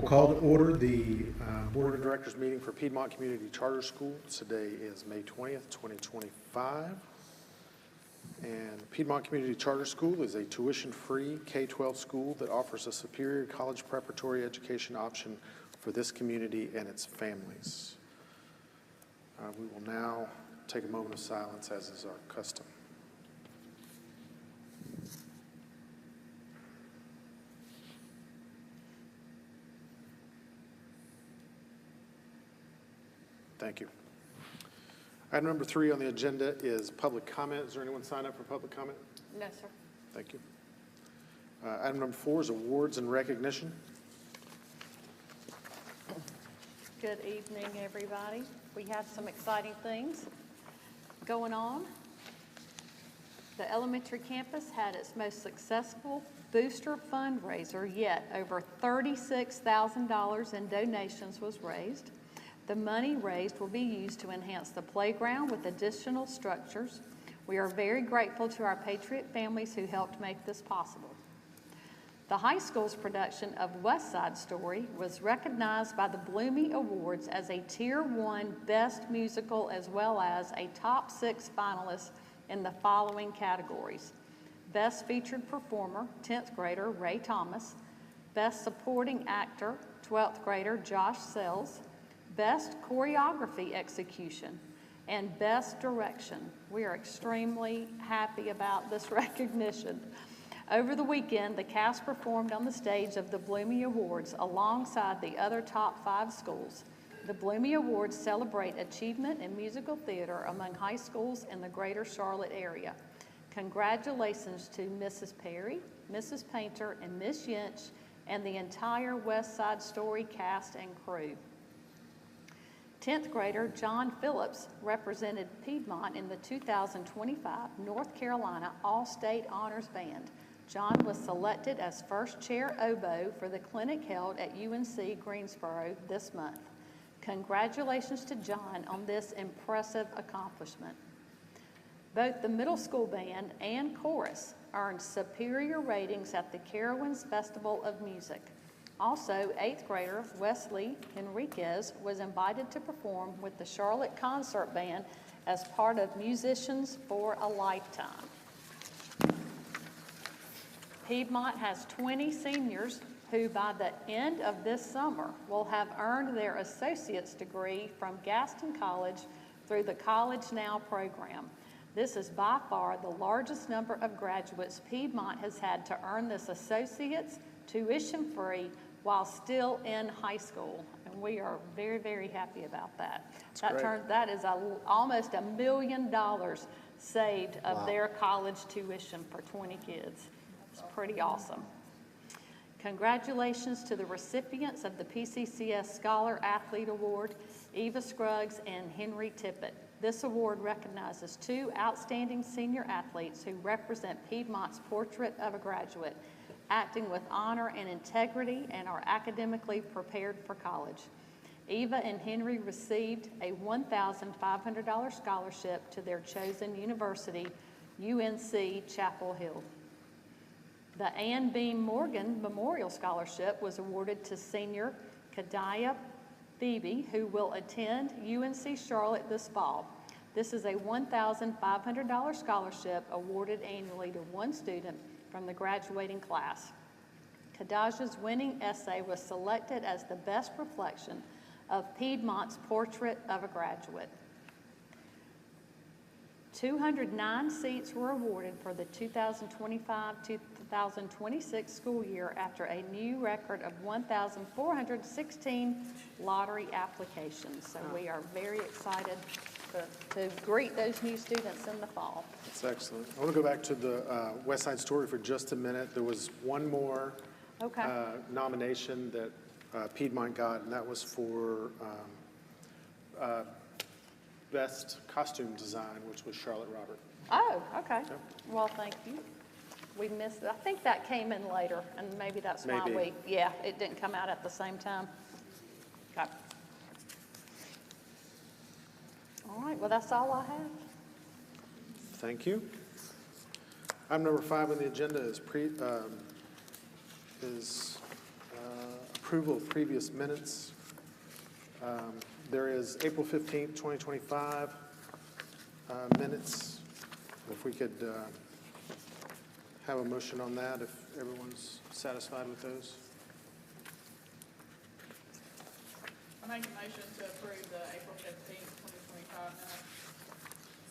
call to order the Board of Directors meeting for Piedmont Community Charter School. Today is May 20th, 2025. And Piedmont Community Charter School is a tuition-free K-12 school that offers a superior college preparatory education option for this community and its families. We will now take a moment of silence, as is our custom. Thank you. Item number 3 on the agenda is public comment. Is there anyone signed up for public comment? No, sir. Thank you. Item number 4 is awards and recognition. Good evening, everybody. We have some exciting things going on. The elementary campus had its most successful booster fundraiser yet. Over $36,000 in donations was raised. The money raised will be used to enhance the playground with additional structures. We are very grateful to our Patriot families who helped make this possible. The high school's production of West Side Story was recognized by the Bloomy Awards as a Tier 1 Best Musical, as well as a top 6 finalist in the following categories: Best Featured Performer, 10th grader Ray Thomas; Best Supporting Actor, 12th grader Josh Sells; Best Choreography Execution, and Best Direction. We are extremely happy about this recognition. Over the weekend, the cast performed on the stage of the Bloomy Awards alongside the other top 5 schools. The Bloomy Awards celebrate achievement in musical theater among high schools in the greater Charlotte area. Congratulations to Mrs. Perry, Mrs. Painter, and Miss Yinch, and the entire West Side Story cast and crew. 10th grader John Phillips represented Piedmont in the 2025 North Carolina All-State Honors Band. John was selected as first chair oboe for the clinic held at UNC Greensboro this month. Congratulations to John on this impressive accomplishment. Both the middle school band and chorus earned superior ratings at the Carowinds Festival of Music. Also, 8th grader Wesley Henriquez was invited to perform with the Charlotte Concert Band as part of Musicians for a Lifetime. Piedmont has 20 seniors who by the end of this summer will have earned their associate's degree from Gaston College through the College Now program. This is by far the largest number of graduates Piedmont has had to earn this associate's tuition-free while still in high school, and we are very, very happy about that. That is almost $1 million saved of their college tuition for 20 kids. It's pretty awesome. Congratulations to the recipients of the PCCS Scholar Athlete Award, Eva Scruggs and Henry Tippett. This award recognizes 2 outstanding senior athletes who represent Piedmont's portrait of a graduate, acting with honor and integrity, and are academically prepared for college. Eva and Henry received a $1,500 scholarship to their chosen university, UNC Chapel Hill. The Ann Beam Morgan Memorial Scholarship was awarded to senior Kadaya Phoebe, who will attend UNC Charlotte this fall. This is a $1,500 scholarship awarded annually to one student from the graduating class. Kadaja's winning essay was selected as the best reflection of Piedmont's portrait of a graduate. 209 seats were awarded for the 2025-2026 school year after a new record of 1,416 lottery applications. So we are very excited to greet those new students in the fall. That's excellent. I want to go back to the West Side Story for just a minute. There was one more nomination that Piedmont got, and that was for Best Costume Design, which was Charlotte Robert. Oh, okay. Yep. Well, thank you. We missed it. I think that came in later, and maybe that's why it didn't come out at the same time. Okay. All right, well, that's all I have. Thank you. Item number 5 on the agenda is approval of previous minutes. There is April 15th, 2025 minutes. If we could have a motion on that, if everyone's satisfied with those. I make a motion to approve the April 15th, 2025 minutes.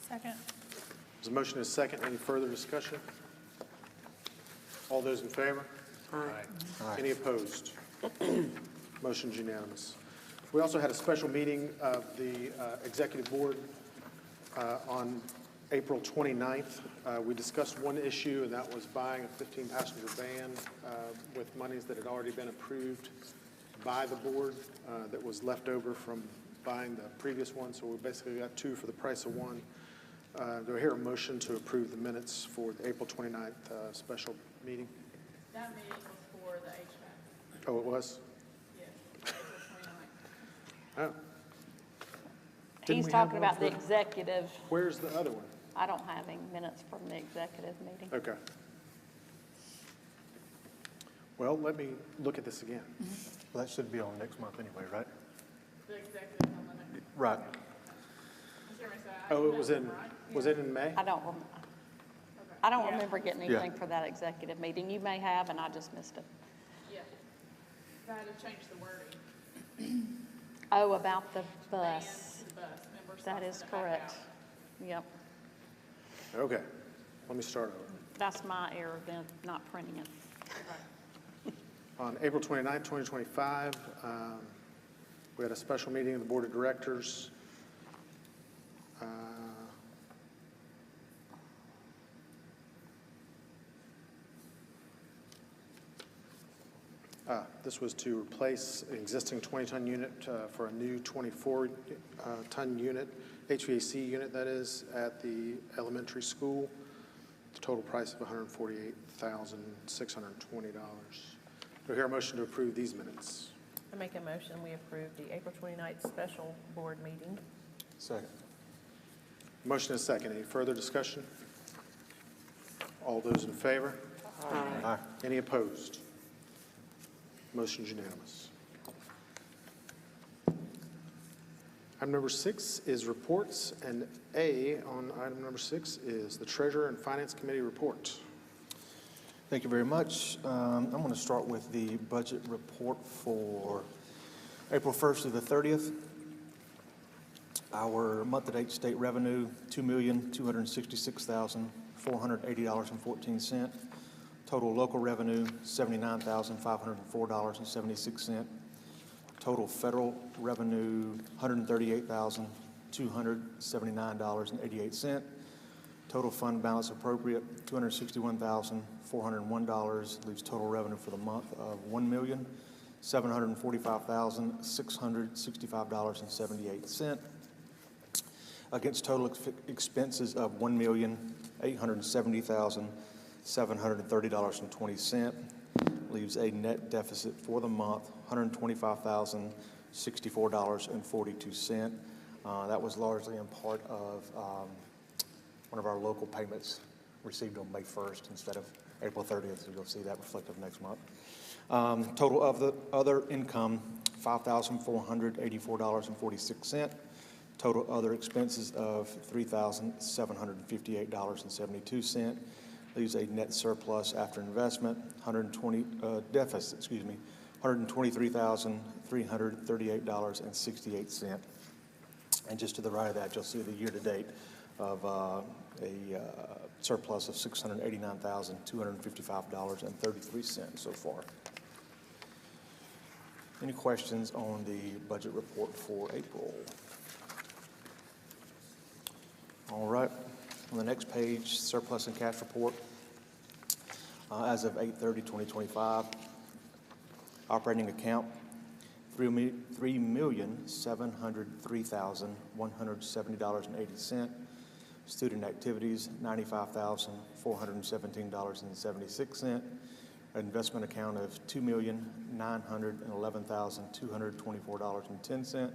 Second. There's a motion and a second. Any further discussion? All those in favor? Aye. Any opposed? Motion's unanimous. We also had a special meeting of the Executive Board on April 29th. We discussed one issue, and that was buying a 15-passenger van with monies that had already been approved by the board that was left over from buying the previous one. So we basically got two for the price of one. Do I hear a motion to approve the minutes for the April 29th special meeting? That meeting was for the HVAC. Oh, it was? Yes, April 29th. Oh. Didn't He's we have talking one about the for- executive. Where's the other one? I don't have any minutes from the executive meeting. Okay. Well, let me look at this again. Well, that should be on next month anyway, right? The executive on the next. Right. Is there a- Oh, it was in, right? was it in May? I don't Okay. remember getting Yeah. anything for that executive meeting. You may have, and I just missed it. Yeah. I had to change the wording. Oh, about the Van bus. to the bus. Remember, That something is to back correct. out. Yep. Okay, let me start over. That's my error then, not printing it. Right. On April 29th, 2025, we had a special meeting of the Board of Directors. This was to replace an existing 20-ton unit for a new 24-ton unit, HVAC unit that is, at the elementary school. The total price of $148,620. Do I hear a motion to approve these minutes? I make a motion, we approve the April 29th special board meeting. Second. Motion is second. Any further discussion? All those in favor? Aye. Any opposed? Motion's unanimous. Item number 6 is reports, and A on item number 6 is the Treasurer and Finance Committee report. Thank you very much. I'm going to start with the budget report for April 1st to the 30th. Our month-to-date state revenue, $2,266,480.14. Total local revenue, $79,504.76. Total federal revenue, $138,279.88. Total fund balance appropriate, $261,401, leaves total revenue for the month of $1,745,665.78. Against total expenses of $1,870,730.20, leaves a net deficit for the month, $125,064.42. That was largely in part of one of our local payments received on May 1st instead of April 30th, so you'll see that reflective next month. Total of the other income, $5,484.46. Total other expenses of $3,758.72. Leaves a net surplus after investment, $123,338.68. And just to the right of that, you'll see the year-to-date of a surplus of $689,255.33 so far. Any questions on the budget report for April? All right, on the next page, surplus and cash report. As of 8/30/2025, operating account, $3,703,170.80. Student activities, $95,417.76. Investment account of $2,911,224.10.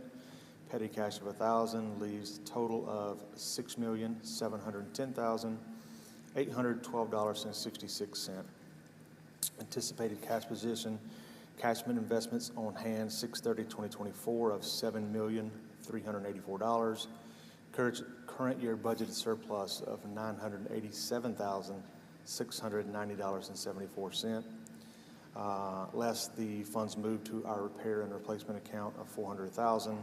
Petty cash of $1,000 leaves total of $6,710,812.66. Anticipated cash position, Cash and investments on hand 6/30/2024 of $7,384. Current year budgeted surplus of $987,690.74. Less the funds moved to our repair and replacement account of $400,000,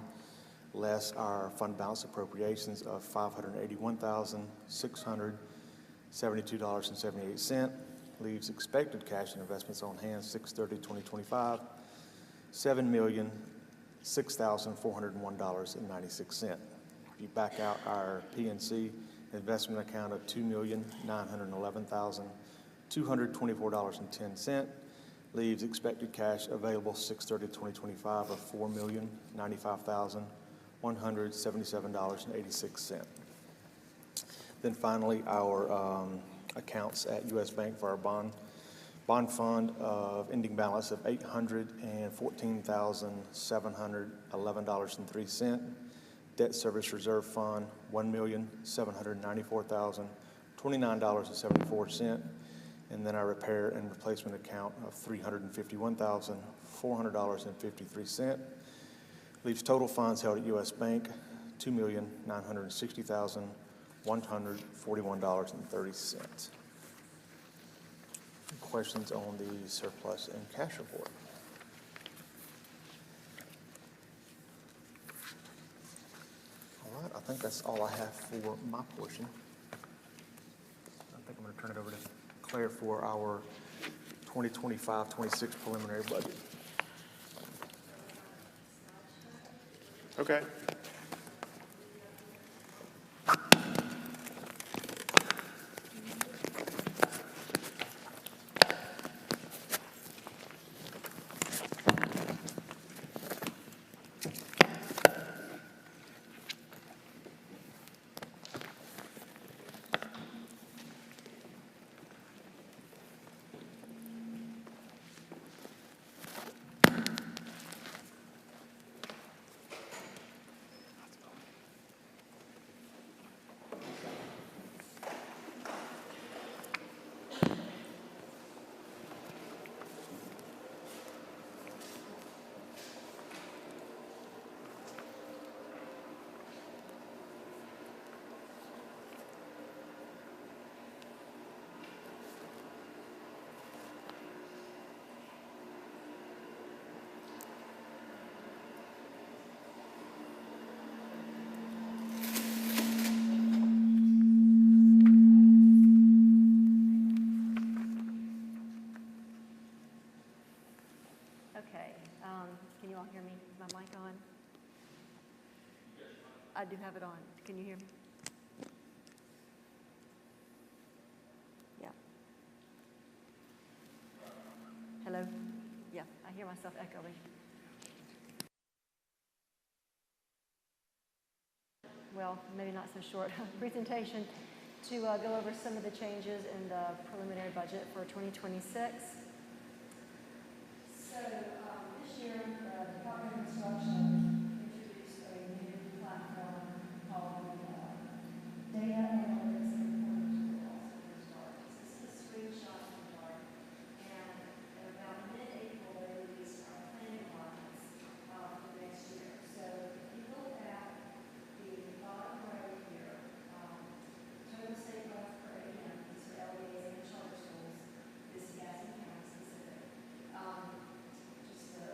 less our fund balance appropriations of $581,672.78, leaves expected cash and investments on hand 6/30/2025, $7,006,401.96. If you back out our PNC investment account of $2,911,224.10, leaves expected cash available 6/30/2025 of $4,095,177.86. Then finally, our accounts at U.S. Bank for our bond fund of ending balance of $814,711.03. Debt service reserve fund, $1,794,029.74. And then our repair and replacement account of $351,400.53. Leaves total funds held at U.S. Bank, $2,960,141.30. Questions on the surplus and cash report? All right, I think that's all I have for my portion. I think I'm going to turn it over to Claire for our 2025-26 preliminary budget. Okay. Okay, can you all hear me? Is my mic on? I do have it on. Can you hear me? Yeah. Hello? Yeah, I hear myself echoing. Well, maybe not so short presentation to go over some of the changes in the preliminary budget for 2026. So this year, the Department of Instruction introduced a new platform called Data Analytics and Reporting Tools, or DART. This is a screenshot from DART, and at about mid-April, they released our planning lines for the next year. So if you look at the bottom right here, total state funds per ADM, these are LDAs and charter schools, this is Gadsden County specific. Just the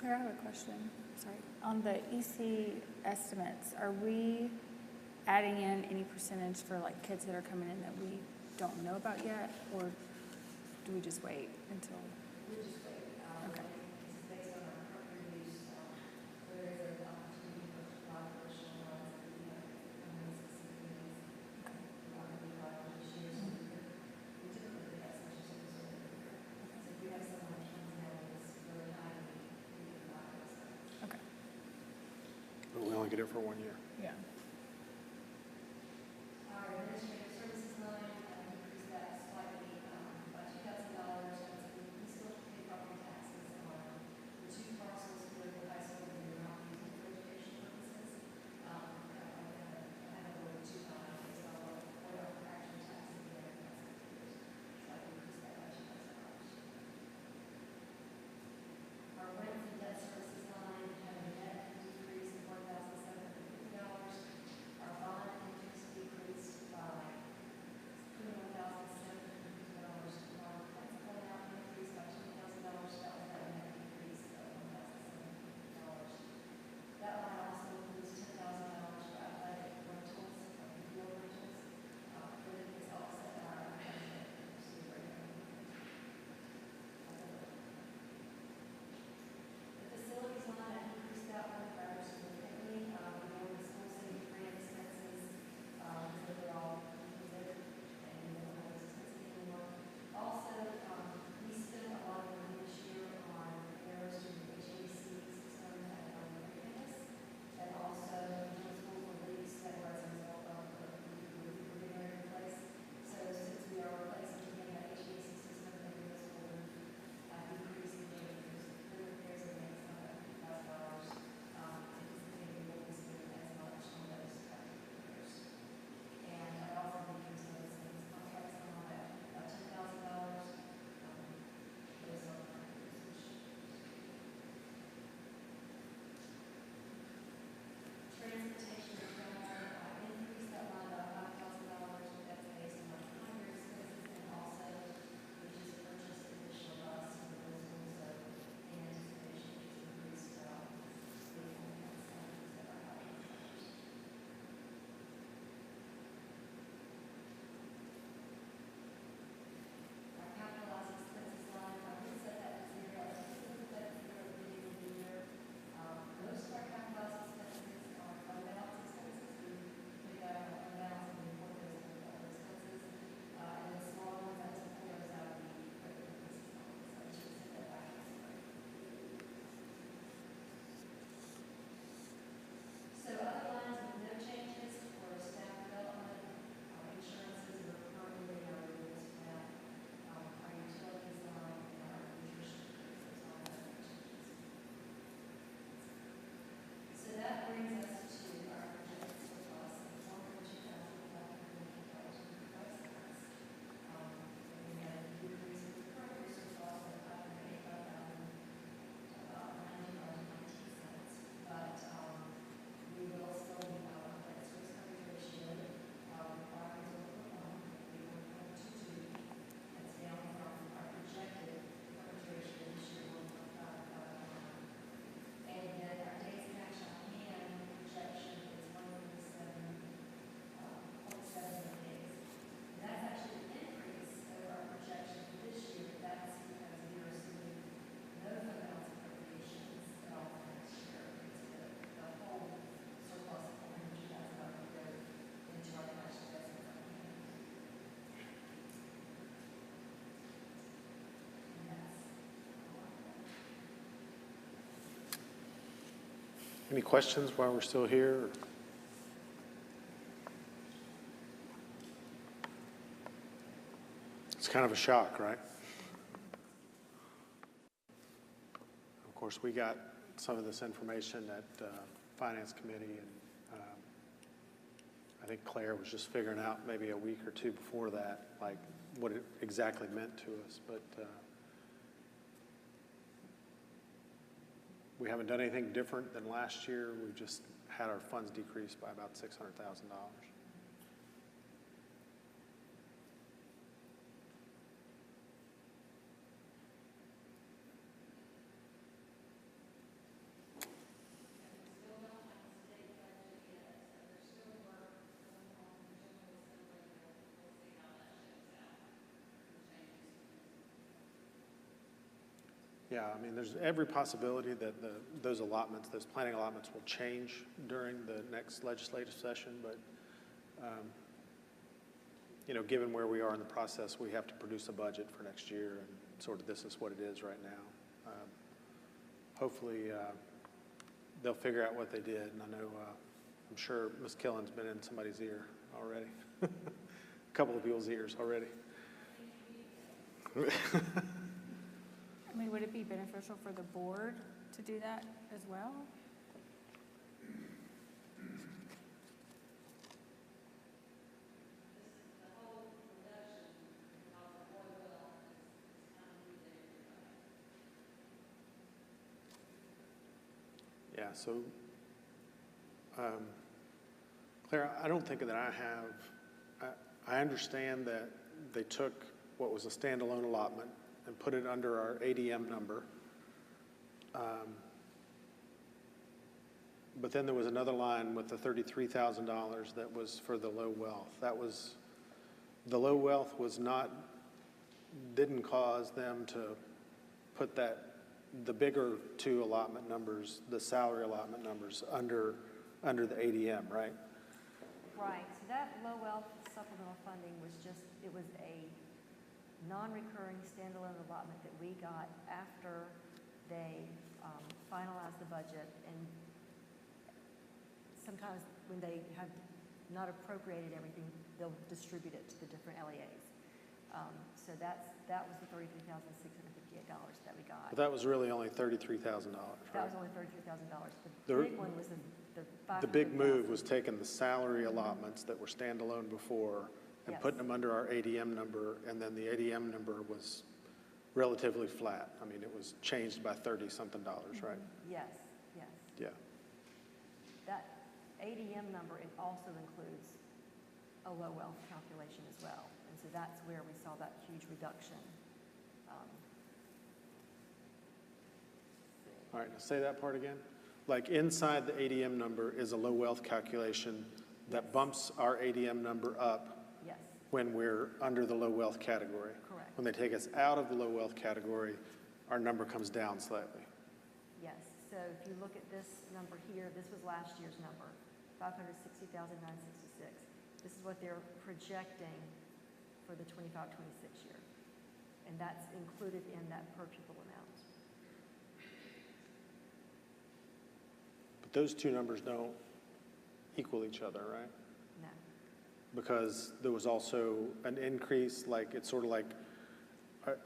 Claire, I have a question. Sorry. On the EC estimates, are we adding in any percentage for like kids that are coming in that we don't know about yet? Or do we just wait until? We just wait. Okay. It's based on our current reviews. There is an opportunity for operational ones that we have this year. So we typically do that such as so if we have someone that comes in that's really high, we can buy those. Okay. But we only get it for 1 year. Yeah. Our administrative services line increased that slightly by $2,000. We still pay property taxes on the two parcels here at the high school that we're not using for education purposes. I have a little $2,000, so what our actual taxes there, so I increased that by $2,000. Our rent and debt services line had a net decrease of $1,750. Our bond interest decreased by $21,750. Our principal amount increased by $2,000. That was that net decrease of $1,750. That line also includes $10,000 for athletic rentals, field rentals, but it is offset by our budget. The facilities line, I increased that one rather significantly. We know the school city grant expenses, because they're all included and we don't have those expenses anymore. Also, we spent a lot of money this year on repairs to the HVAC system at our campus, and also regional school release that was a result of the roof we're getting ready to replace. So since we are replacing again that HVAC system in the middle school roof, decrease in the repairs and maintenance of $1,000. Anticipating we won't be spending as much on those repairs. And I also decreased those things contracts on all that $10,000 based on our usage. Transportation and travel, I increased that line by $5,000, but that's based on our higher expenses and also we just purchased additional bus for the middle school, so in anticipation of increased vehicle incentives that are higher. Our capitalized expenses line, I would set that to zero. I think we put that at zero at the beginning of the year. Most of our capitalized expenses are fund balance expenses. We take out our fund balance and report those as other expenses. And the smaller ones, I just pull those out of the regular business line. So I should set that back as zero. So other lines with no changes for staff development, our insurances are currently our rules plan, our utilities line, and our nutrition, those lines have no changes. So that brings us to our projected surplus of $102,550 in price. We had a decrease in the current year surplus of $585,000, about $90.19, but we will still be out of that Swiss coverage ratio. Requirements are 1.22. That's down from our projected coverage ratio this year, 1.551. And then our days cash on hand projection is 107.7 days. And that's actually an increase over our projection for this year, but that's because we are assuming no fund balance appropriations at all for next year. It's the whole surplus of $402,000 will go into our cash investment fund. And that's all I've got. Any questions while we're still here? It's kind of a shock, right? Of course, we got some of this information at Finance Committee, and I think Claire was just figuring out maybe a week or two before that, like what it exactly meant to us. But we haven't done anything different than last year. We've just had our funds decrease by about $600,000. Yeah, I mean, there's every possibility that those allotments, those planning allotments will change during the next legislative session, but, you know, given where we are in the process, we have to produce a budget for next year, and sort of this is what it is right now. Hopefully, they'll figure out what they did, and I know, I'm sure Ms. Killen's been in somebody's ear already. A couple of people's ears already. I mean, would it be beneficial for the board to do that as well? Yeah, so, Claire, I don't think that I have, I understand that they took what was a standalone allotment and put it under our ADM number. But then there was another line with the $33,000 that was for the low wealth. That was, the low wealth was not, didn't cause them to put that, the bigger two allotment numbers, the salary allotment numbers, under the ADM, right? Right, so that low wealth supplemental funding was just, it was a non-recurring standalone allotment that we got after they finalized the budget, and sometimes when they have not appropriated everything, they'll distribute it to the different LEAs. So that was the $33,658 that we got. But that was really only $33,000, right? That was only $33,000. The The- big one was the The big 500,000. move was taking the salary allotments that were standalone before and Yes. putting them under our ADM number, and then the ADM number was relatively flat. I mean, it was changed by $30-something, right? Yes, yes. Yeah. That ADM number, it also includes a low wealth calculation as well. And so that's where we saw that huge reduction. All right, now say that part again. Like inside the ADM number is a low wealth calculation that bumps our ADM number up Yes, when we're under the low wealth category. correct. When they take us out of the low wealth category, our number comes down slightly. Yes. So if you look at this number here, this was last year's number, 560,966. This is what they're projecting for the 25-26 year. And that's included in that per pupil amount. But those two numbers don't equal each other, right? No. Because there was also an increase, like, it's sort of like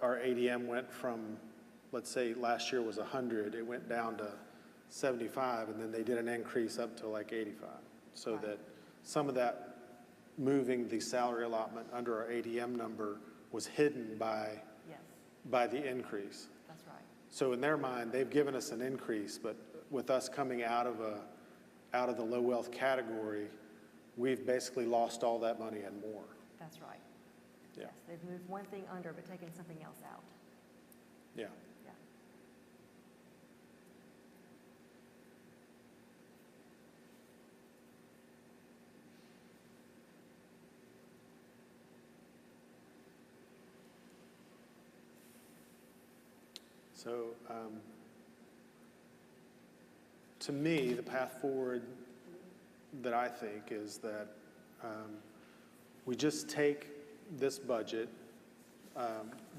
our ADM went from, let's say last year was 100, it went down to 75, and then they did an increase up to like 85. So Right. that some of that moving the salary allotment under our ADM number was hidden by Yes, the increase. that's right. So in their mind, they've given us an increase, but with us coming out of the low wealth category, we've basically lost all that money and more. That's right. Yeah. Yes, they've moved one thing under but taken something else out. Yeah. Yeah. So, to me, the path forward that I think is that we just take this budget.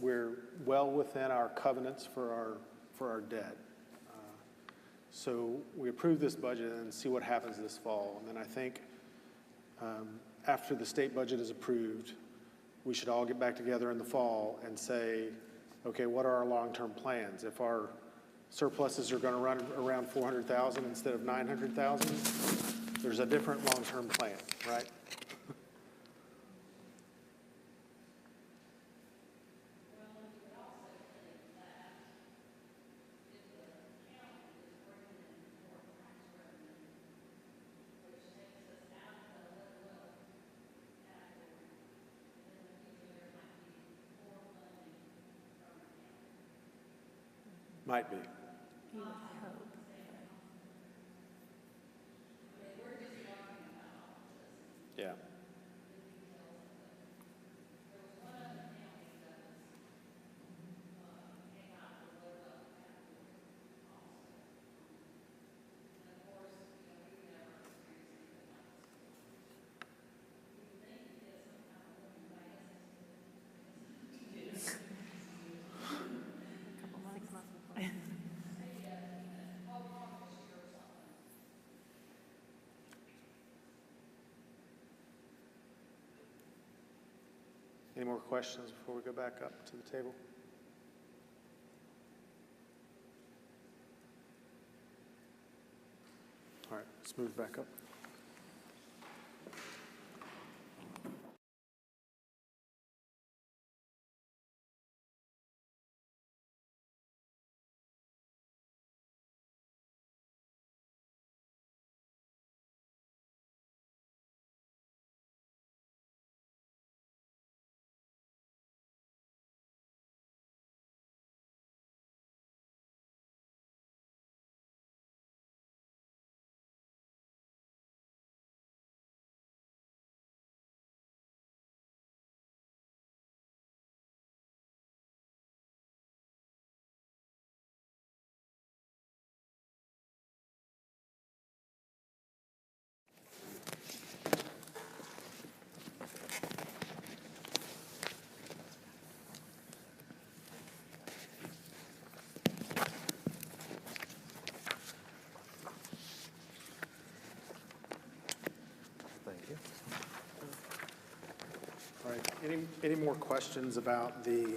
We're well within our covenants for our debt. So we approve this budget and see what happens this fall. And then I think after the state budget is approved, we should all get back together in the fall and say, okay, what are our long-term plans? If our surpluses are going to run around 400,000 instead of 900,000, there's a different long-term plan, right? Might be. You would hope. Yeah. Any more questions before we go back up to the table? All right, let's move back up. Thank you. All right, any more questions about the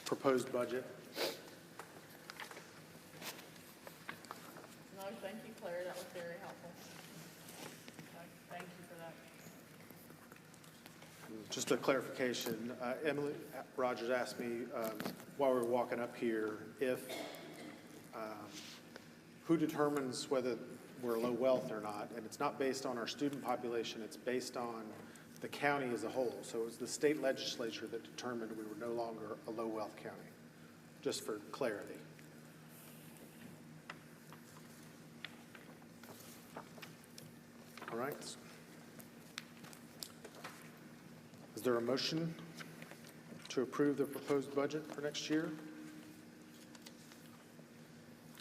proposed budget? No, thank you, Claire, that was very helpful. Thank you for that. Just a clarification, Emily Rogers asked me while we were walking up here if, who determines whether we're low wealth or not, and it's not based on our student population, it's based on the county as a whole. So it was the state legislature that determined we were no longer a low wealth county, just for clarity. All right. Is there a motion to approve the proposed budget for next year?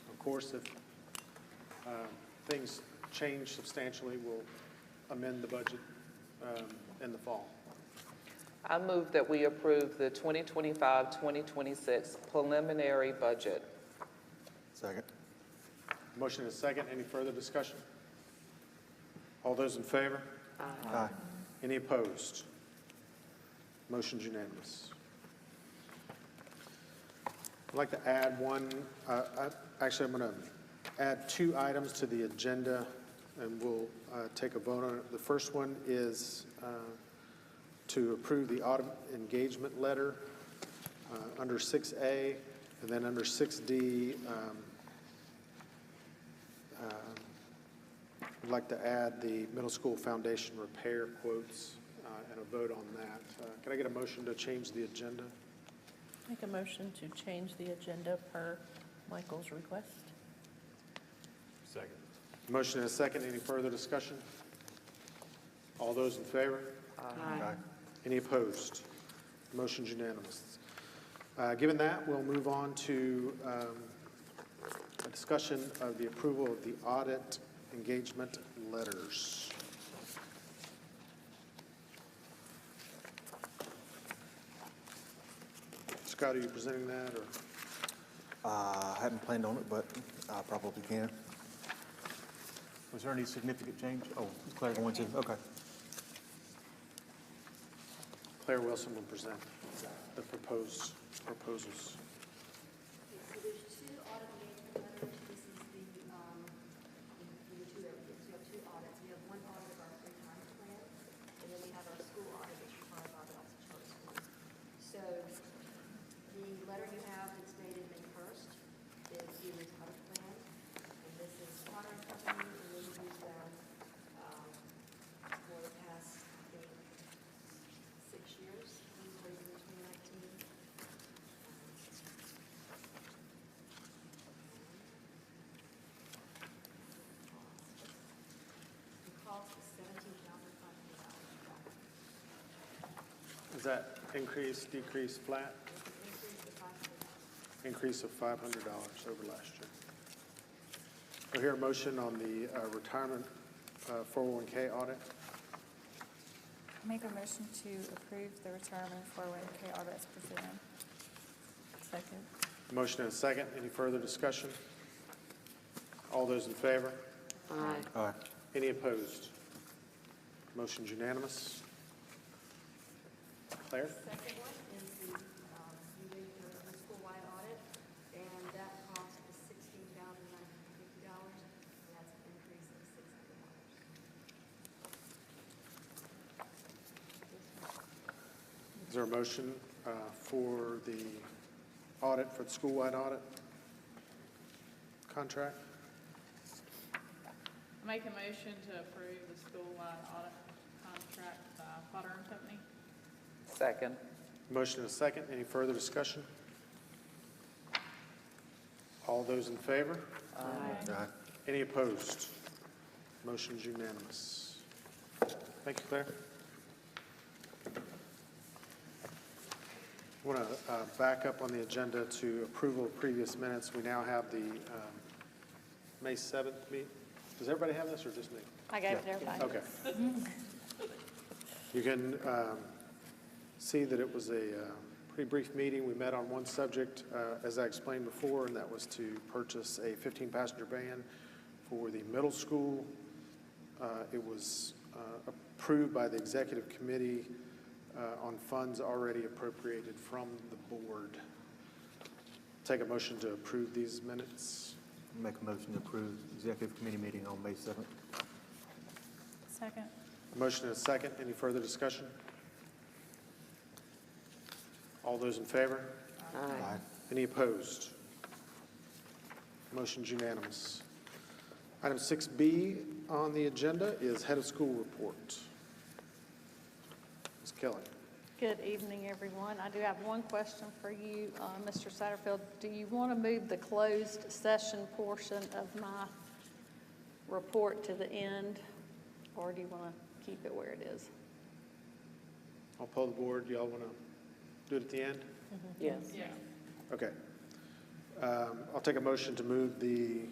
Of course, if things change substantially, we'll amend the budget in the fall. I move that we approve the 2025-2026 preliminary budget. Second. Motion is second. Any further discussion? All those in favor? Aye. Any opposed? Motion's unanimous. I'd like to add one, actually, I'm going to add two items to the agenda, and we'll take a vote on it. The first one is to approve the audit engagement letter under 6A, and then under 6D, I'd like to add the middle school foundation repair quotes and a vote on that. Can I get a motion to change the agenda? Make a motion to change the agenda per Michael's request. Second. Motion and a second. Any further discussion? All those in favor? Aye. Any opposed? Motion's unanimous. Given that, we'll move on to a discussion of the approval of the audit engagement letters. Scott, are you presenting that, or? I hadn't planned on it, but I probably can. Was there any significant change? Oh, Claire going to? Okay. Claire Wilson will present the proposed proposals. Okay, so there's two audit engagement letters. This is the two areas. We have two audits. We have one audit of our retirement plan, and then we have our school audit, which requires audit also charter schools. So the letter you have that's dated May 1st is the retirement plan, and this is Potter and Company, and we've used them for the past, I think, 6 years. We started in 2019. The cost is $17,500. Is that increase, decrease, flat? Increase of $500. Increase of $500 over last year. We'll hear a motion on the retirement 401K audit. Make a motion to approve the retirement 401K audit as presented. Second. Motion and a second. Any further discussion? All those in favor? Aye. Any opposed? Motion's unanimous. Claire? Second one is the, moving for the school-wide audit, and that cost is $16,950, and that's an increase of $600. Is there a motion for the audit, for the school-wide audit contract? I make a motion to approve the school-wide audit contract by Potter and Company. Second. Motion and a second. Any further discussion? All those in favor? Aye. Any opposed? Motion's unanimous. Thank you, Claire. I want to back up on the agenda to approval of previous minutes. We now have the May 7th meeting. Does everybody have this or just me? I gave it to everybody. Okay. You can see that it was a pretty brief meeting. We met on one subject, as I explained before, and that was to purchase a 15-passenger van for the middle school. It was approved by the executive committee on funds already appropriated from the board. Take a motion to approve these minutes. Make a motion to approve executive committee meeting on May 7th. Second. A motion and a second. Any further discussion? All those in favor? Aye. Any opposed? Motion's unanimous. Item 6B on the agenda is head of school report. Ms. Kelly. Good evening, everyone. I do have one question for you, Mr. Satterfield. Do you want to move the closed session portion of my report to the end, or do you want to keep it where it is? I'll poll the board. Y'all want to do it at the end? Yes. Yeah. Okay. I'll take a motion to move the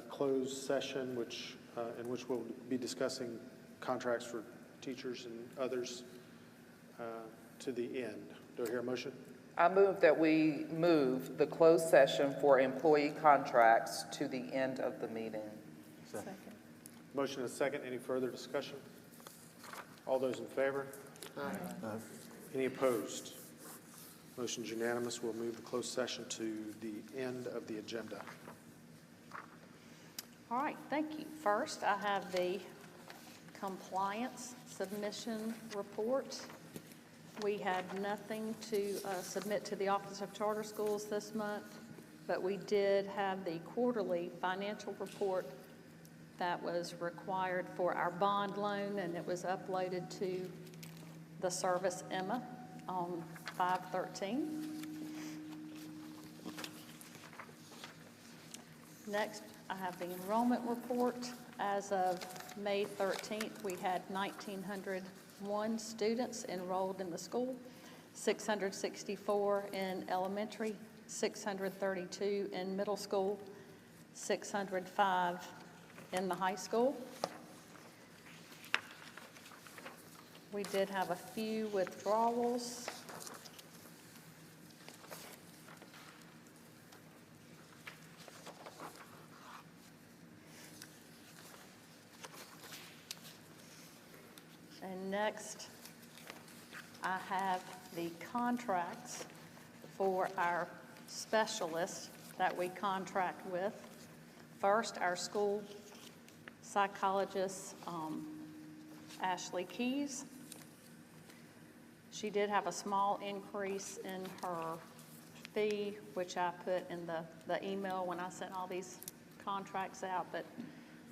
closed session, in which we'll be discussing contracts for teachers and others, to the end. Do I hear a motion? I move that we move the closed session for employee contracts to the end of the meeting. Second. Motion and a second. Any further discussion? All those in favor? Aye. Any opposed? Motion's unanimous. We'll move the closed session to the end of the agenda. All right, thank you. First, I have the compliance submission report. We had nothing to submit to the Office of Charter Schools this month, but we did have the quarterly financial report that was required for our bond loan, and it was uploaded to the service Emma on 5/13. Next, I have the enrollment report. As of May 13th, we had 1,901 students enrolled in the school, 664 in elementary, 632 in middle school, 605 in the high school. We did have a few withdrawals. And next, I have the contracts for our specialists that we contract with. First, our school psychologist, Ashley Keys. She did have a small increase in her fee, which I put in the email when I sent all these contracts out, but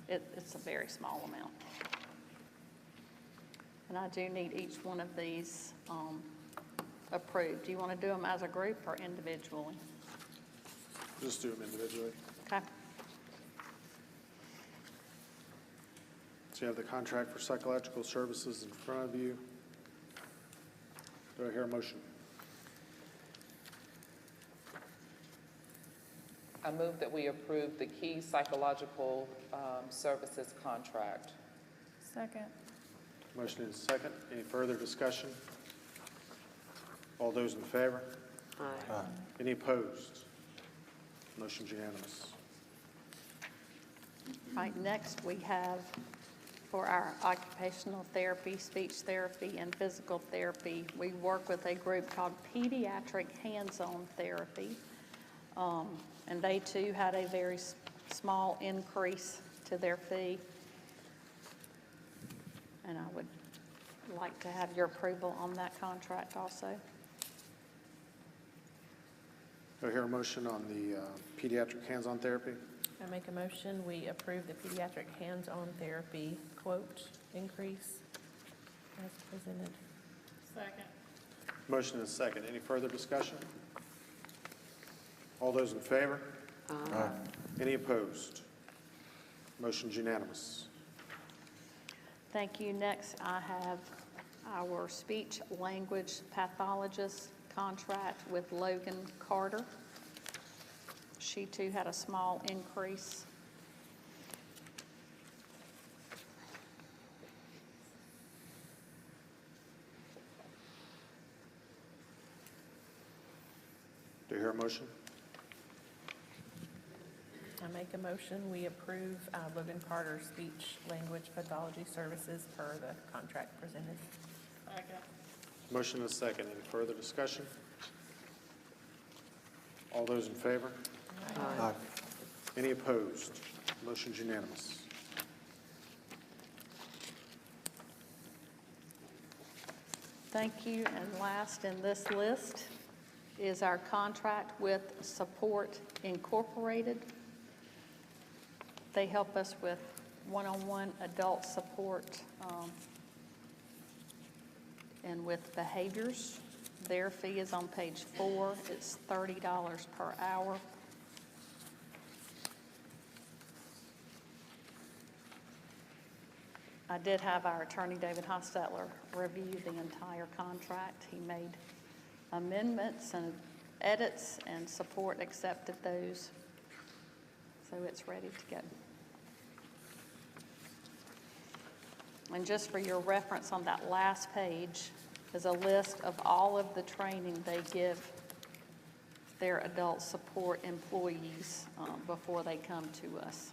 it's a very small amount. And I do need each one of these approved. Do you want to do them as a group or individually? Just do them individually. Okay. So you have the contract for psychological services in front of you. Do I hear a motion? I move that we approve the key psychological services contract. Second. Motion is second. Any further discussion? All those in favor? Aye. Any opposed? Motion's unanimous. Right, next we have for our occupational therapy, speech therapy, and physical therapy. We work with a group called Pediatric Hands-On Therapy. And they too had a very small increase to their fee. And I would like to have your approval on that contract also. Do I hear a motion on the pediatric hands-on therapy? I make a motion, we approve the pediatric hands-on therapy quote increase as presented. Second. Motion is second. Any further discussion? All those in favor? Aye. Any opposed? Motion's unanimous. Thank you. Next, I have our speech language pathologist contract with Logan Carter. She too had a small increase. Do you hear a motion? I make a motion, we approve Logan Carter's speech language pathology services per the contract presented. Second. Motion is second. Any further discussion? All those in favor? Aye. Any opposed? Motion's unanimous. Thank you. And last in this list is our contract with Support Incorporated. They help us with one-on-one adult support and with behaviors. Their fee is on page 4. It's $30 per hour. I did have our attorney, David Hostetler, review the entire contract. He made amendments and edits, and Support accepted those. So it's ready to go. And just for your reference, on that last page is a list of all of the training they give their adult support employees before they come to us.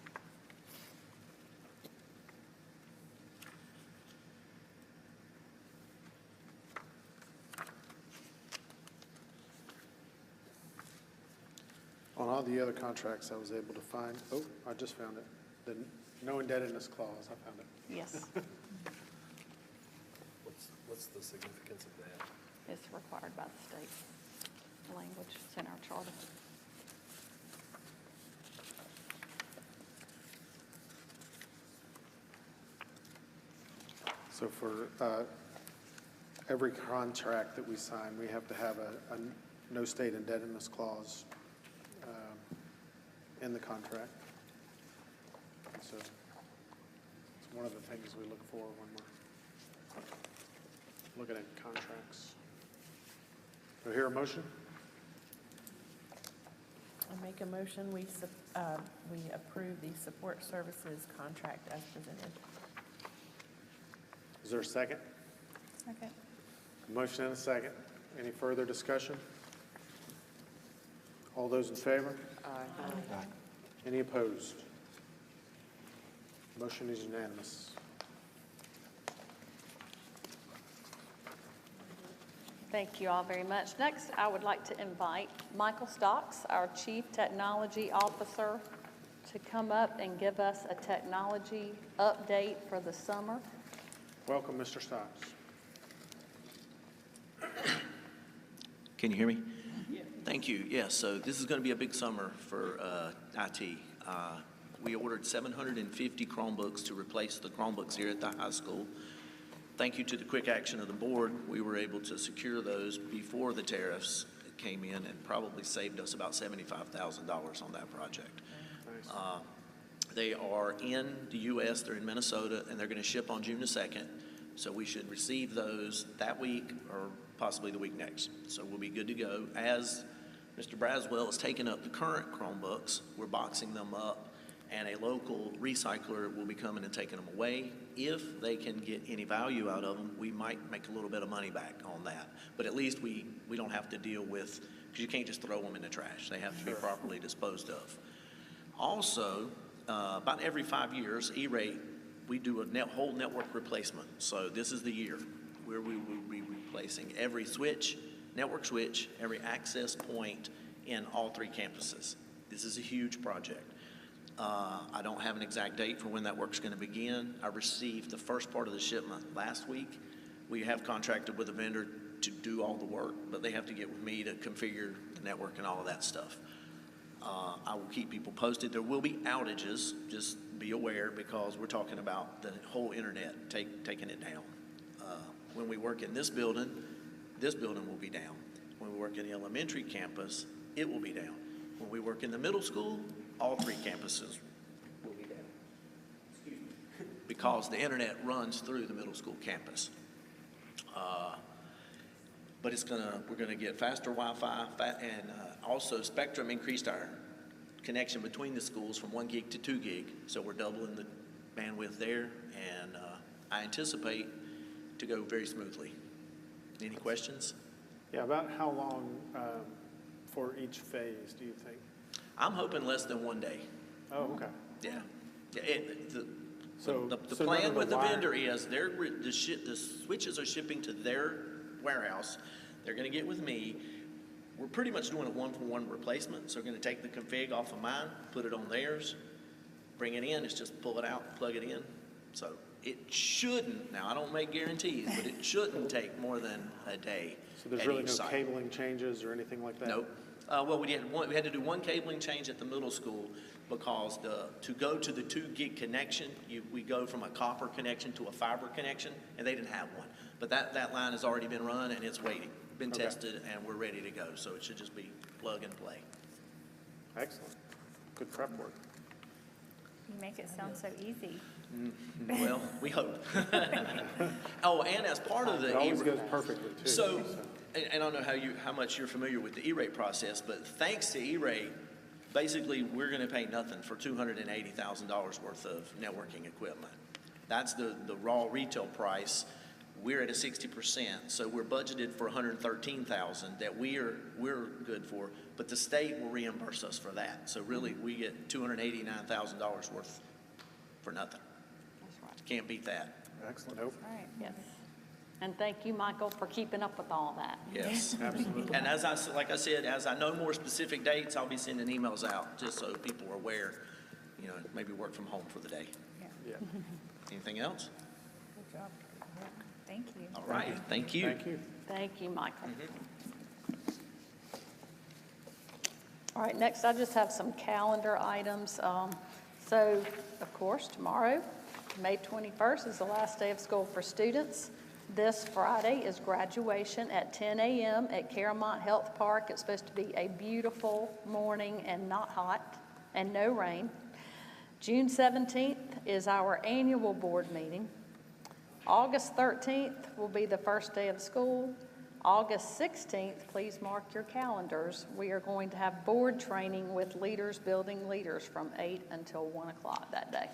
On all the other contracts I was able to find, oh, I just found it. The no indebtedness clause, I found it. Yes, What's the significance of that? it's required by the state language. It's in our charter. So for every contract that we sign, we have to have a no state indebtedness clause in the contract. So it's one of the things we look for when we're looking at contracts. Do I hear a motion? I make a motion, we approve the support services contract as presented. Is there a second? Second. Motion and a second. Any further discussion? All those in favor? Aye. Any opposed? Motion is unanimous. Thank you all very much. Next, I would like to invite Michael Stocks, our Chief Technology Officer, to come up and give us a technology update for the summer. Welcome, Mr. Stocks. Can you hear me? Yeah. Thank you. Yes, so this is going to be a big summer for IT. We ordered 750 Chromebooks to replace the Chromebooks here at the high school. Thank you to the quick action of the board, we were able to secure those before the tariffs came in and probably saved us about $75,000 on that project. Nice. They are in the U.S., they're in Minnesota, and they're going to ship on June the 2nd. So we should receive those that week or possibly the week next. So we'll be good to go. As Mr. Braswell has taken up the current Chromebooks, we're boxing them up, and a local recycler will be coming and taking them away. If they can get any value out of them, we might make a little bit of money back on that. But at least we don't have to deal with, because you can't just throw them in the trash. They have to be properly disposed of. Also, about every 5 years, E-rate we do a whole network replacement. So this is the year where we will be replacing every switch, network switch, every access point in all 3 campuses. This is a huge project. I don't have an exact date for when that work's going to begin. I received the first part of the shipment last week. We have contracted with a vendor to do all the work, but they have to get with me to configure the network and all of that stuff. I will keep people posted. There will be outages, just be aware, because we're talking about the whole internet taking it down. When we work in this building will be down. When we work in the elementary campus, it will be down. When we work in the middle school, all 3 campuses will be down. Excuse me. Because the internet runs through the middle school campus. But we're gonna get faster Wi-Fi, and also Spectrum increased our connection between the schools from 1 gig to 2 gig. So we're doubling the bandwidth there, and I anticipate to go very smoothly. Any questions? Yeah, about how long for each phase, do you think? I'm hoping less than 1 day. Oh, okay. Yeah. The So plan none of with the wire- vendor is the switches are shipping to their warehouse. They're going to get with me. We're pretty much doing a 1-for-1 replacement. So we're going to take the config off of mine, put it on theirs, bring it in. It's just pull it out, plug it in. So it shouldn't, now I don't make guarantees, but it shouldn't take more than a day. So there's at really each no site. cabling changes or anything like that? Nope. Well, we had to do 1 cabling change at the middle school because to go to the 2 gig connection, we go from a copper connection to a fiber connection, and they didn't have one. But that line has already been run and it's waiting, been Okay. tested, and we're ready to go. So it should just be plug and play. Excellent. Good prep work. You make it sound so easy. Well, we hope. Oh, and as part of the It always goes perfectly, too. So, and I don't know how much you're familiar with the E-rate process, but thanks to E-rate, basically, we're going to pay nothing for $280,000 worth of networking equipment. That's the raw retail price. We're at a 60%, so we're budgeted for $113,000 that we're good for, but the state will reimburse us for that. So really, we get $289,000 worth for nothing. That's right. Can't beat that. Excellent. Nope. All right. Yes. And thank you, Michael, for keeping up with all that. Yes. Absolutely. And like I said, as I know more specific dates, I'll be sending emails out just so people are aware, maybe work from home for the day. Yeah. Anything else? Good job. Thank you. All right, thank you. Thank you. Thank you, Michael. All right, next I just have some calendar items. So, of course, tomorrow, May 21st, is the last day of school for students. This Friday is graduation at 10 a.m. at Caramont Health Park. It's supposed to be a beautiful morning and not hot and no rain. June 17th is our annual board meeting. August 13th will be the first day of school. August 16th, please mark your calendars. We are going to have board training with leaders building leaders from 8 until 1 o'clock that day.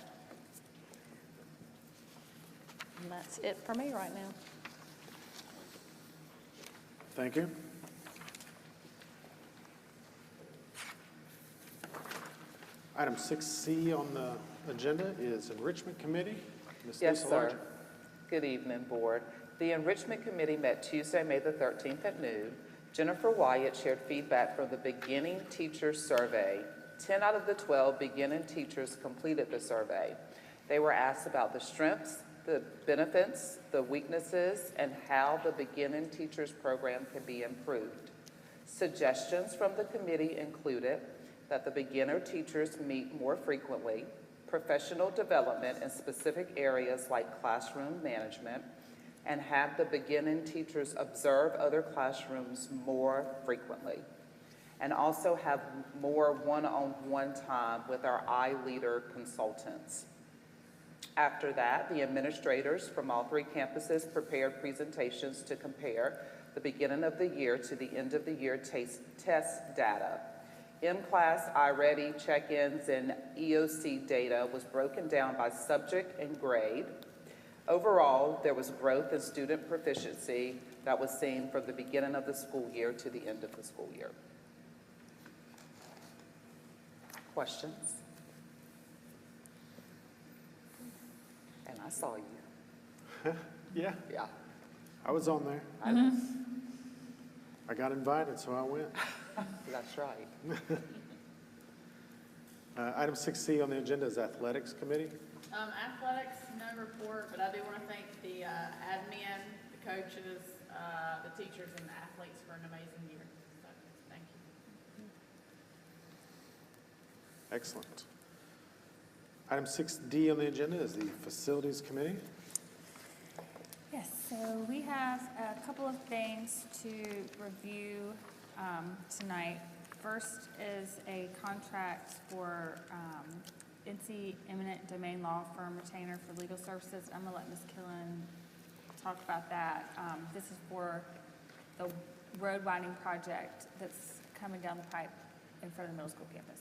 And that's it for me right now. Thank you. Item 6C on the agenda is Enrichment Committee. Ms. Yes, Lisa Larger. sir. Good evening, Board. The Enrichment Committee met Tuesday, May the 13th at noon. Jennifer Wyatt shared feedback from the Beginning Teachers Survey. 10 out of the 12 beginning teachers completed the survey. They were asked about the strengths, the benefits, the weaknesses, and how the Beginning Teachers program can be improved. Suggestions from the committee included that the beginner teachers meet more frequently, professional development in specific areas like classroom management, and have the beginning teachers observe other classrooms more frequently, and also have more one-on-one time with our iLeader consultants. After that, the administrators from all 3 campuses prepared presentations to compare the beginning of the year to the end of the year test data. In-class iReady check-ins and EOC data was broken down by subject and grade. Overall, there was growth in student proficiency that was seen from the beginning of the school year to the end of the school year. Questions? And I saw you. Yeah, Yeah. I was on there. I know. I got invited, so I went. That's right. Item 6C on the agenda is Athletics Committee. Athletics, no report, but I do want to thank the admin, the coaches, the teachers, and the athletes for an amazing year. So, thank you. Excellent. Item 6D on the agenda is the Facilities Committee. Yes, so we have a couple of things to review tonight. First is a contract for NC Eminent Domain Law Firm retainer for legal services. I'm going to let Ms. Killen talk about that. This is for the road widening project that's coming down the pipe in front of the middle school campus.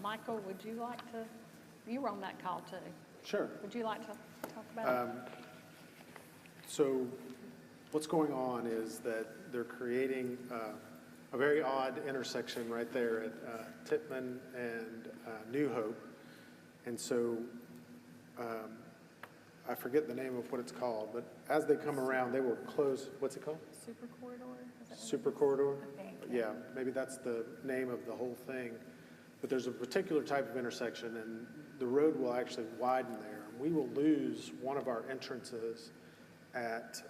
Michael, would you like to, you were on that call too. Sure. Would you like to talk about it? So what's going on is that they're creating a very odd intersection right there at Tippman and New Hope. And so I forget the name of what it's called, but as they come around, they will close, what's it called? Super corridor? Is that what it Super is? corridor? I think, Yeah, maybe that's the name of the whole thing. But there's a particular type of intersection, and the road will actually widen there. We will lose one of our entrances at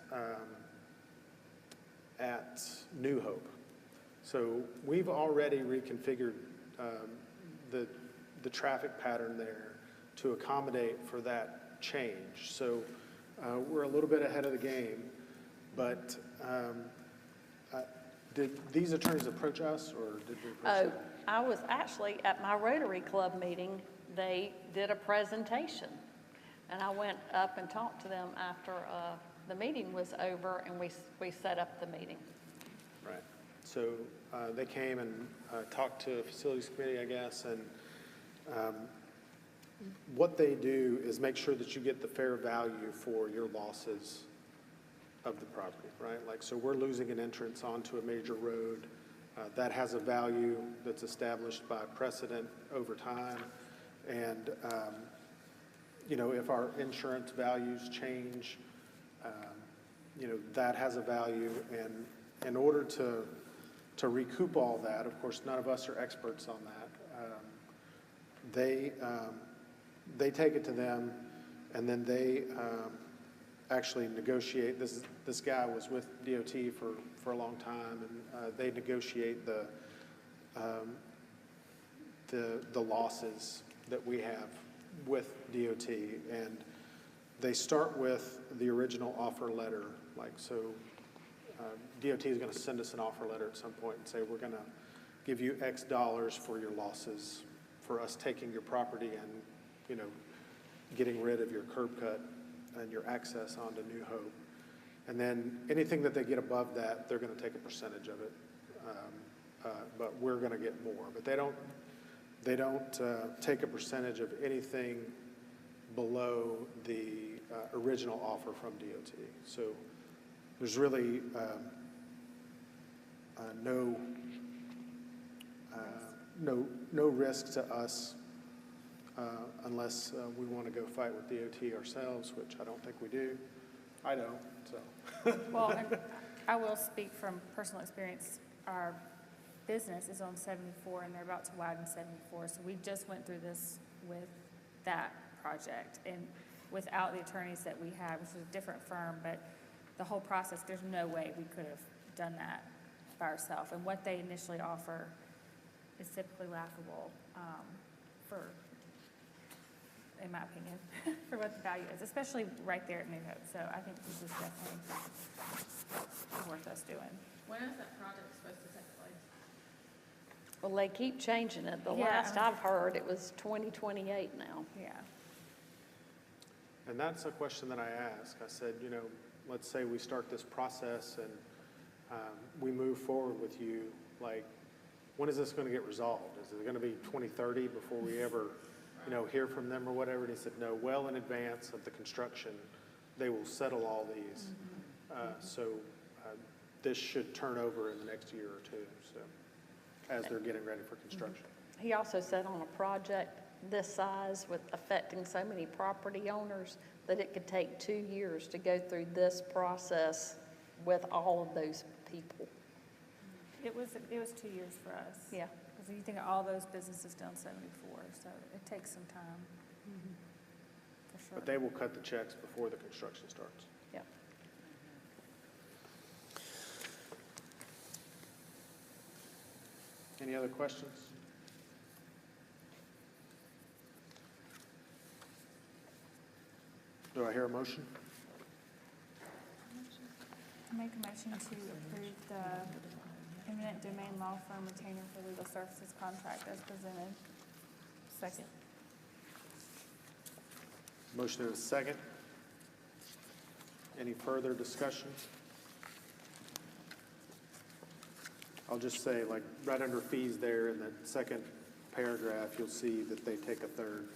New Hope. So we've already reconfigured the traffic pattern there to accommodate for that change. So we're a little bit ahead of the game, but did these attorneys approach us, or did we approach them? I was actually at my Rotary Club meeting. They did a presentation, and I went up and talked to them after the meeting was over, and we set up the meeting. Right. So they came and talked to the Facilities Committee, I guess, and what they do is make sure that you get the fair value for your losses of the property, right? Like, so we're losing an entrance onto a major road that has a value that's established by precedent over time. And, you know, if our insurance values change, you know, that has a value. And in order to recoup all that, of course, none of us are experts on that. They take it to them, and then they actually negotiate. This guy was with DOT for a long time, and they negotiate the losses that we have with DOT, and they start with the original offer letter. Like, so DOT is going to send us an offer letter at some point and say, we're going to give you X dollars for your losses for us taking your property and, you know, getting rid of your curb cut and your access onto New Hope. And then anything that they get above that, they're going to take a percentage of it. But we're going to get more. But they don't take a percentage of anything below the original offer from DOT. So there's really no risk to us unless we want to go fight with DOT ourselves, which I don't think we do. I don't, so. Well, and I will speak from personal experience. Our business is on 74, and they're about to widen 74. So we just went through this with that project, and without the attorneys that we have, which is a different firm, but the whole process, there's no way we could have done that by ourselves. And what they initially offer is typically laughable for, in my opinion, for what the value is, especially right there at New Hope. So I think this is definitely worth us doing. When is that project supposed to take place? Well, they keep changing it. The Yeah. last I've heard, it was 2028 now. Yeah. And that's a question that I ask. I said, you know, let's say we start this process and we move forward with you. Like, when is this going to get resolved? Is it going to be 2030 before we ever, you know, hear from them or whatever? And he said, no, well in advance of the construction, they will settle all these. So this should turn over in the next year or two, so, as they're getting ready for construction. He also said on a project this size with affecting so many property owners that it could take 2 years to go through this process with all of those people. It was 2 years for us. Yeah. Because you think of all those businesses down 74, so it takes some time. For sure. But they will cut the checks before the construction starts. Yeah. Any other questions? Do I hear a motion? I make a motion to approve the eminent domain law firm retainer for legal services contract as presented. Second. Motion and a second. Any further discussion? I'll just say, like, right under fees there in the second paragraph, you'll see that they take a third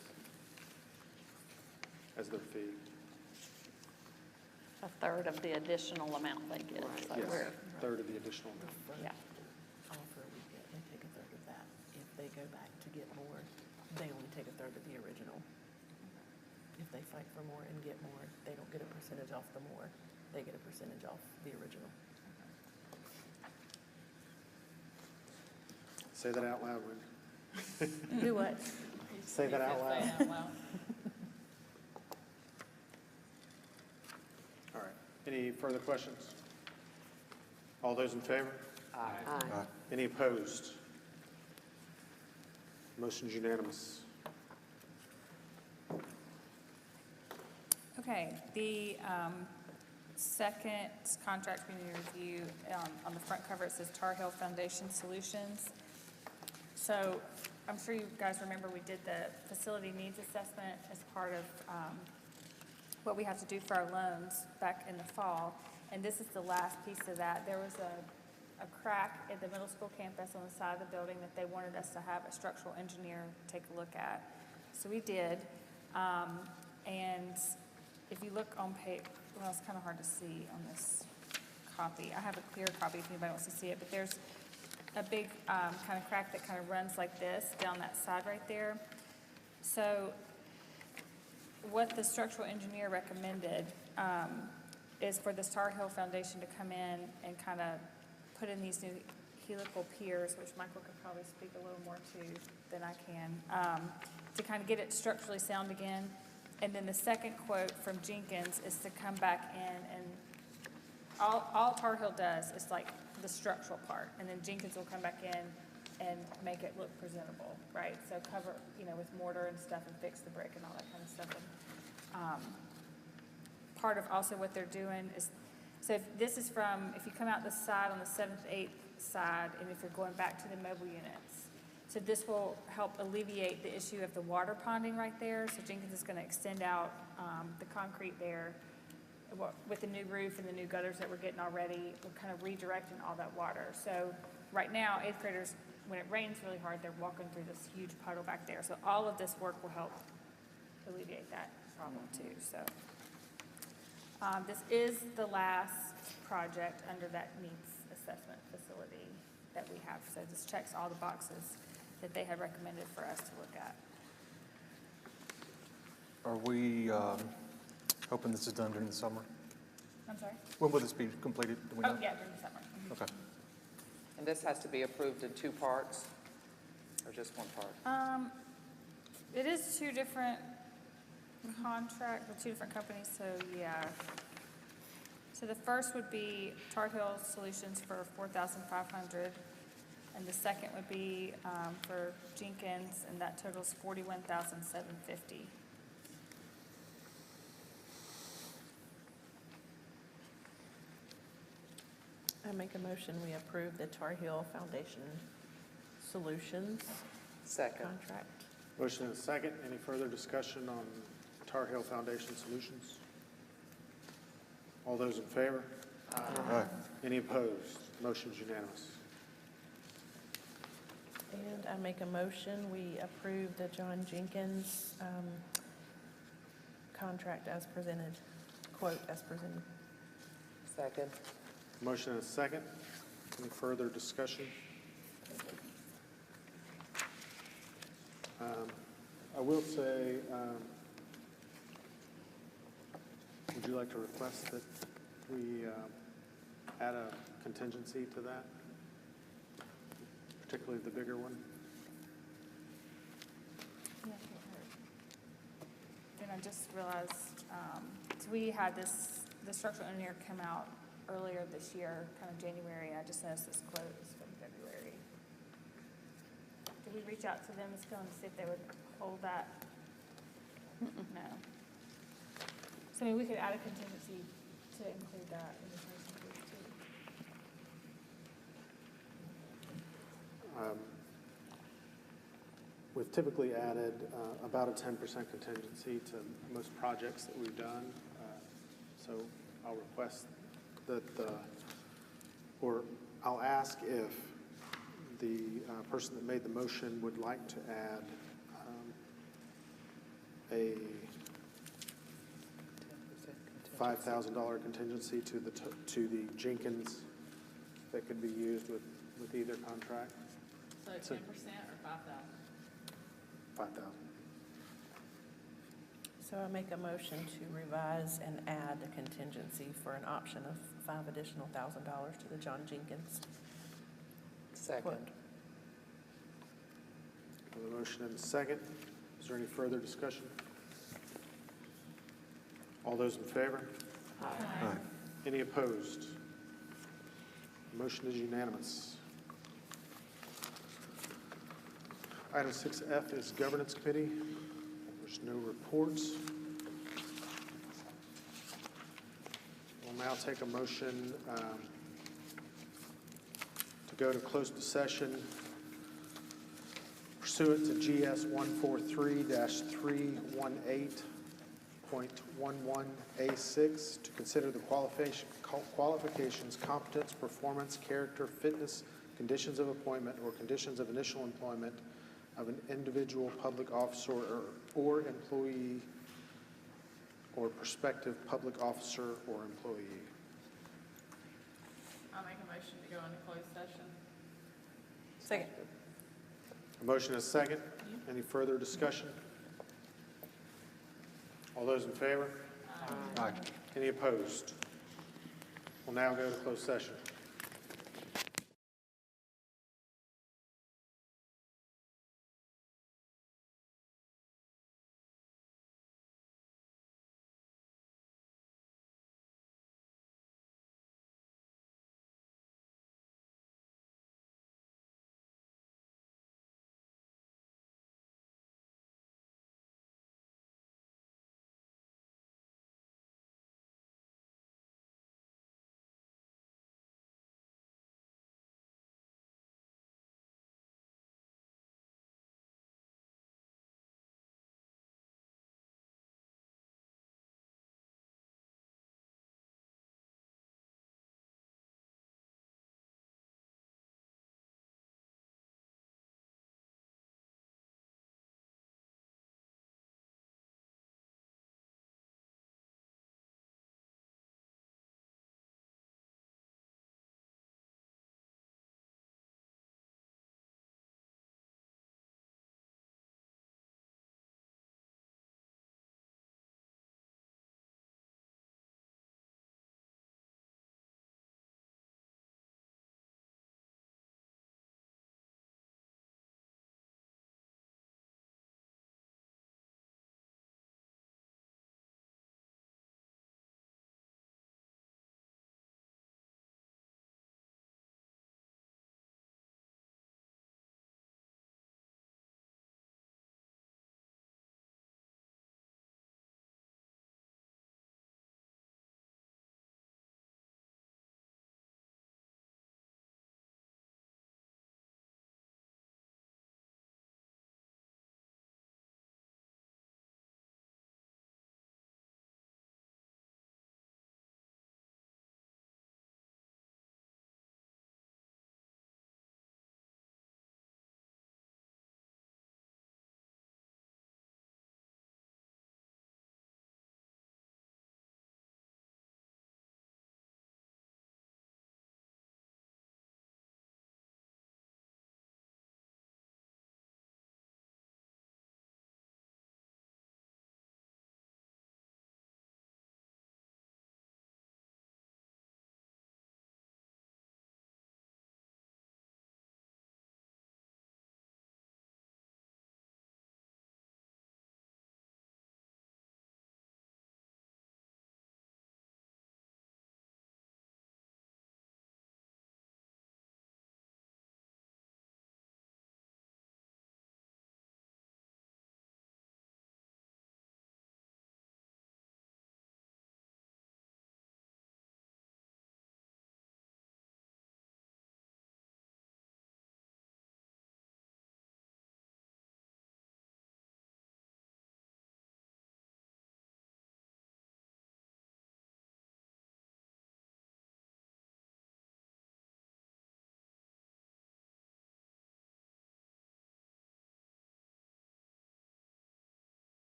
as their fee. A third of the additional amount they get. So Yes, we're- third of the additional amount. Yeah. Offer we get, they take a third of that. If they go back to get more, they only take a third of the original. If they fight for more and get more, they don't get a percentage off the more. They get a percentage off the original. Say that out loud, Wendy. Do what? Say that out loud. Say it out loud. All right. Any further questions? All those in favor? Aye. Any opposed? Motion's unanimous. Okay, the second contract we need to review, on the front cover, it says Tar Heel Foundation Solutions. So I'm sure you guys remember we did the facility needs assessment as part of what we have to do for our loans back in the fall. And this is the last piece of that. There was a crack at the middle school campus on the side of the building that they wanted us to have a structural engineer take a look at. So we did. And if you look on page, well, it's kind of hard to see on this copy. I have a clear copy if anybody wants to see it, but there's a big kind of crack that kind of runs like this down that side right there. So what the structural engineer recommended is for this Tar Heel Foundation to come in and kind of put in these new helical piers, which Michael could probably speak a little more to than I can, to kind of get it structurally sound again. And then the second quote from Jenkins is to come back in and all Tar Heel does is like the structural part, and then Jenkins will come back in and make it look presentable, right? So cover, with mortar and stuff and fix the brick and all that kind of stuff. And part of also what they're doing is, so if this is if you come out the side on the 7th, 8th side, and if you're going back to the mobile units, so this will help alleviate the issue of the water ponding right there. So Jenkins is going to extend out the concrete there with the new roof and the new gutters that we're getting already. We're kind of redirecting all that water. So right now, 8th graders, when it rains really hard, they're walking through this huge puddle back there. So all of this work will help alleviate that problem too. So this is the last project under that needs assessment facility that we have. So this checks all the boxes that they had recommended for us to look at. Are we hoping this is done during the summer? I'm sorry? When will this be completed? Do we know? Oh, yeah, during the summer. Mhm. Okay. And this has to be approved in 2 parts, or just 1 part? It is 2 different contracts with 2 different companies, so yeah. So the first would be Tar Heel Solutions for $4,500, and the second would be for Jenkins, and that totals $41,750. I make a motion, we approve the Tar Heel Foundation Solutions Second. contract. Motion and a second. Any further discussion on Tar Heel Foundation Solutions? All those in favor? Aye. Any opposed? Motion's unanimous. And I make a motion, we approve the John Jenkins contract as presented, quote as presented. Second. Motion and a second. Any further discussion? I will say, would you like to request that we add a contingency to that? Particularly the bigger one? Then I just realized, so we had the structural engineer come out earlier this year, kind of January, and I just noticed this quote is from February. Did we reach out to them, Ms. Gillen, to see if they would hold that? No. So I mean, we could add a contingency to include that in the price increase too. We've typically added about a 10% contingency to most projects that we've done. So I'll request that, or I'll ask if the person that made the motion would like to add a $5,000 contingency to the Jenkins that could be used with either contract. So 10% or 5,000? 5,000. So I make a motion to revise and add a contingency for an option of $5 additional thousand to the John Jenkins. Second. quote. The motion and a second. Is there any further discussion? All those in favor? Aye. Any opposed? The motion is unanimous. Item 6F is Governance Committee. There's no reports. We'll now take a motion to go to closed session pursuant to GS 143-318.11A6 to consider the qualifications, competence, performance, character, fitness, conditions of appointment, or conditions of initial employment of an individual public officer or employee or prospective public officer or employee. I'll make a motion to go into closed session. Second. A motion is second. Any further discussion? All those in favor? Aye. Any opposed? We'll now go to closed session.